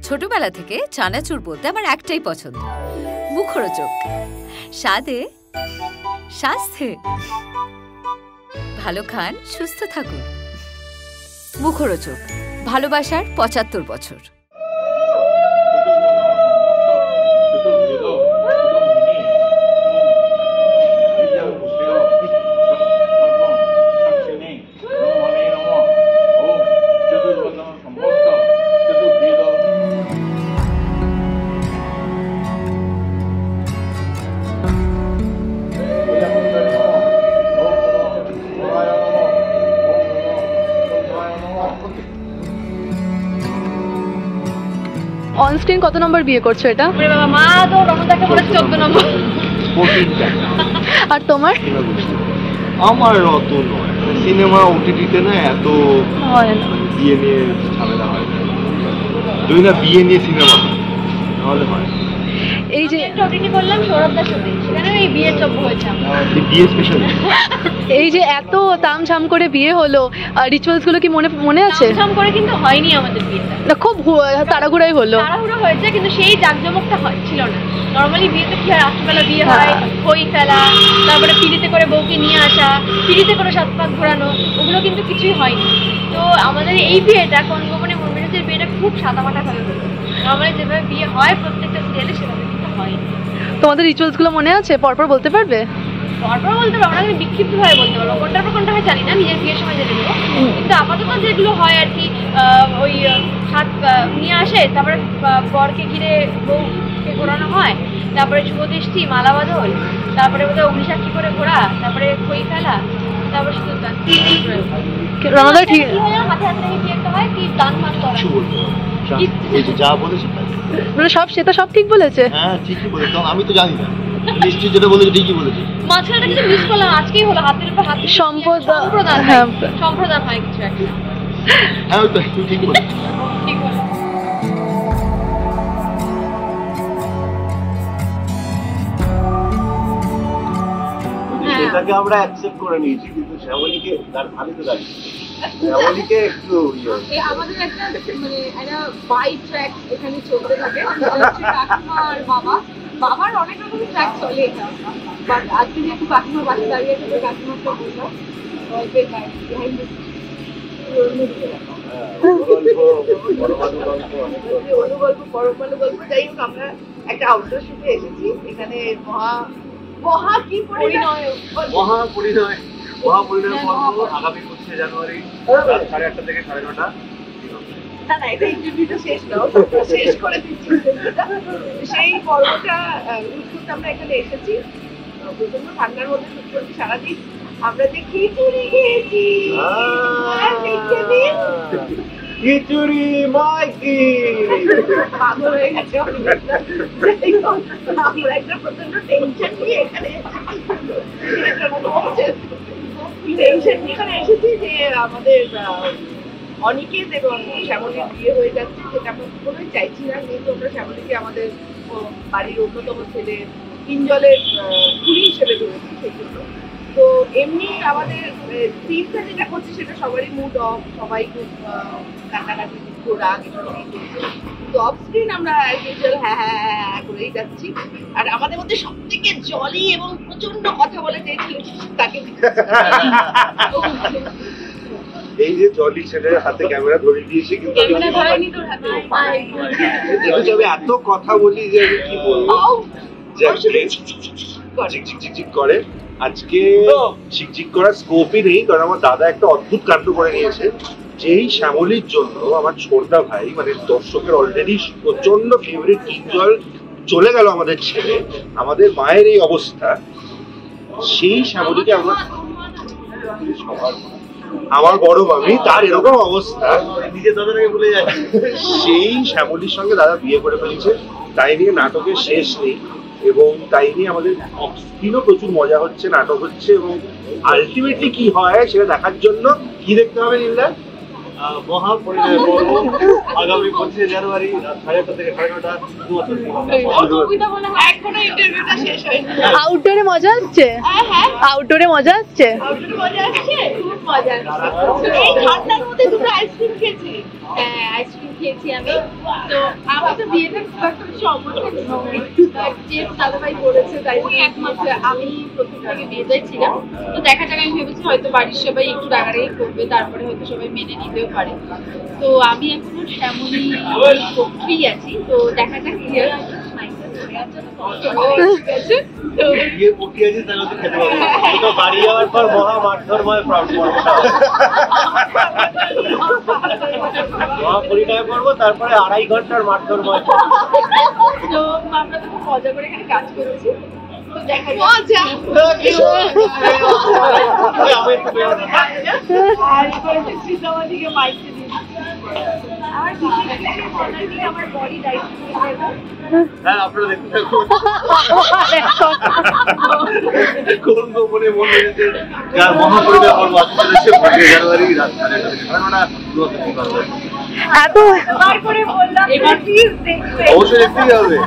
ছোটবেলা থেকে চানাচুর বলতে আমার একটাই পছন্দ, মুখরোচক, স্বাদে স্বাস্থ্যে। ভালো খান, সুস্থ থাকুন। মুখরোচক, ভালোবাসার ৭৫ বছর। অনস্ক্রিন কত নম্বর বিয়ে করছো এটা? বাবা মা তো রমজানকে বলেছে 14 নম্বর। আর তোমার? আমার অত নয়, সিনেমা ওটিটিতে না এত হয় না, বিয়ে নিয়ে ঝামেলা হয় না, যদি না বিয়ে নিয়ে সিনেমা হয় তাহলে হয়। এই যে একটা ওটিটি করলাম সৌরভদার সাথে, সেখানে এই বিয়ের চব্য হয়েছে আমরা। বিয়ে স্পেশাল। এই যে এত তামঝাম করে বিয়ে হলো, রিচুয়ালস গুলো কি মনে আছে? তামঝাম করে কিন্তু হয়নি আমাদের বিয়েটা, না খুব তাড়াহুড়োই হলো। তাড়াহুড়ো হয়েছে, কিন্তু সেই জাঁকজমকটা ছিল না। নর্মালি বিয়েতে কি হয়, রাত্রিবেলা বিয়ে হয়, খই ফেলা, তারপরে পিড়িতে করে বউকে নিয়ে আসা, পিড়িতে করে 7 পাক ঘোরানো, ওগুলো কিন্তু কিছুই হয়নি। তো আমাদের এই বিয়েটা কনগমনে মন্দিরের বিয়েটা খুব সাদামাটা ভাবে হলো। নর্মালি যেভাবে বিয়ে হয় প্রত্যেকটা সিরিয়ালে সেভাবে কিন্তু হয়নি। তোমাদের রিচুয়ালস গুলো মনে আছে? পরপর বলতে পারবে? পরপর বলতে পারবো না, কিন্তু বিক্ষিপ্ত ভাবে বলতে পারবো। কোনটার পর কোনটা হয় জানি না, নিজের বিয়ের সময় জেনে নেবো। কিন্তু আপাতত যেগুলো হয় আর কি, ওই হাত নিয়ে আসে, তারপরে বরকে ঘিরে বউকে ঘোরানো হয়, তারপরে শুভদৃষ্টি, মালা বদল, তারপরে বোধহয় অগ্নিসাক্ষী করে ঘোরা, তারপরে খই ফেলা, তারপরে শুধু রমাদার ঠিক হাতে হাতে রেখে কি একটা হয় কি দান মান করা। যা বলেছে মানে সেটা সব ঠিক বলেছে? হ্যাঁ ঠিকই বলেছে, আমি তো জানি না, নিশ্চয়ই যেটা বলেছে ঠিকই বলেছে। মাঝখানে কিছু মিস করলাম, আজকেই হলো হাতের উপর হাত সম্প্রদান হয় কিছু একটা। হ্যাঁ ওই তো তুই ঠিকই বলেছিস। ঠিক বলে সেটাকে আমরা অ্যাকসেপ্ট করে নিয়েছি, কিন্তু শ্যামলীকে তার ভালোতে দাঁড়িয়ে শ্যামলীকে একটু আমাদের একটা মানে একটা বাই ট্র্যাক এখানে চলতে থাকে। কাকিমা আর বাবার অনেক রকম ট্র্যাক চলে এটা, বাট আজকে যেহেতু কাকিমার বাসে দাঁড়িয়ে আছে, কাকিমারটা বললাম গল্পের অনুগল্প পরমাণু গল্প। যাই হোক, আমরা একটা আউটডোর শুটে এসেছি। এখানে মহাপরিণয় পর্ব আগামী 25 জানুয়ারি রাত 8:30 থেকে 9:30। না না, এটা ইন্টারভিউটা শেষ নাও, শেষ করে দিচ্ছি। সেই পর্বটা করতে আমরা এখানে এসেছি। প্রচন্ড ঠান্ডার মধ্যে শুট করছি সারাদিন। আমরা যে খিচুড়ি খেয়েছি, খিচুড়ি মাইকি পাগল হয়ে গেছে। আমরা একটা প্রচন্ড টেনশন নিয়ে এখানে এসেছি যে আমাদের অনিকেত এবং শ্যামলীর বিয়ে হয়ে যাচ্ছে, যেটা আমরা কোনোই চাইছি না। কিন্তু আমরা শ্যামলীকে আমাদের বাড়ির অন্যতম ছেলে পিঞ্জলের কুড়ি হিসেবে ধরেছি। সেই জন্য তো এমনি আমাদের টিমটা যেটা করছে সেটা সবারই মুড অফ, সবাই খুব কান্নাকাটি, দুঃখ, রাগ এসব করছে। কিন্তু অফ স্ক্রিন আমরা হ্যাঁ করেই যাচ্ছি। আর আমাদের মধ্যে সব থেকে জলি এবং প্রচন্ড কথা বলে চেয়েছিল তাকে এই যে জলি ছেলের হাতে ক্যামেরা ধরে দিয়েছি, কিন্তু আমি এত কথা বলি যে আমি কি বলবো, ঝিকঝিক করে। আজকে ঝিকঝিক করার স্কোপই নেই, কারণ আমার দাদা একটা অদ্ভুত কাণ্ড করে নিয়েছে। যেই শ্যামলীর জন্য আমার ছোটদা ভাই মানে দর্শকের অলরেডি প্রচন্ড ফেভারিট পিঞ্জল চলে গেল আমাদের ছেলে, আমাদের মায়ের এই অবস্থা, সেই শ্যামলীকে আমরা আমার বড় মামি তার এরকম অবস্থা, নিজের দাদাকে ভুলে যায়। সেই শ্যামলীর সঙ্গে দাদা বিয়ে করে ফেলেছে, তাই নিয়ে নাটকের শেষ নেই। এবং তাই নিয়ে আমাদের অফ স্ক্রিনও প্রচুর মজা হচ্ছে, নাটক হচ্ছে। এবং আলটিমেটলি কি হয় সেটা দেখার জন্য কি দেখতে হবে নীলা? মহাপরিণয় পর্ব আগামী 25 জানুয়ারি রাত 8:30 থেকে 9:30। আউটডোরে মজা হচ্ছে? আউটডোরে মজা হচ্ছে? খুব মজা আসছে, খুব মজা আসছে। এই ঠান্ডার মধ্যে দুটো আইসক্রিম খেয়েছি। হ্যাঁ আইসক্রিম খেয়েছি আমি। তো আমার তো বিয়েটা খুব একটা বেশি অমূল্য নয়, যেহেতু দাদাভাই করেছে তাই জন্য একমাত্র আমি প্রথম থেকে বিয়েটাই ছিলাম। তো দেখা যাক, আমি ভেবেছি হয়তো বাড়ির সবাই একটু রাগারাগি করবে, তারপরে হয়তো সবাই মেনে নিতেও পারে। তো আমি এখনো শ্যামলী পক্ষেই আছি, তো দেখা যাক কি হয়। ঠিক আছে, তো বিয়ে পড়তে আছে তাহলে তো খেতে পারবো তো বাড়ি যাওয়ার পর মহা মারধরময় পর্বটা মহা পরিচয় করবো, তারপরে 2.5 ঘন্টার মারধরময়। তো আমরা তো খুব মজা করে এখানে কাজ করেছি, তো দেখা যাক। আমি একটু বেরোতে আর করেছে সীতামাদিকে মাইকটা দিয়ে আমার বিশেষ কিছু বলার নেই, আমার বডি দায়িত্ব নিয়ে নেবো। হ্যাঁ আপনারা দেখতে থাকুন কোন গোপনে মন মেরেছে যার মহাপরিচয় পর্ব আসতে চলেছে 5 জানুয়ারি রাত 9:30 এত তারপরে বললাম এবার প্লিজ দেখবে। অবশ্যই দেখতেই হবে।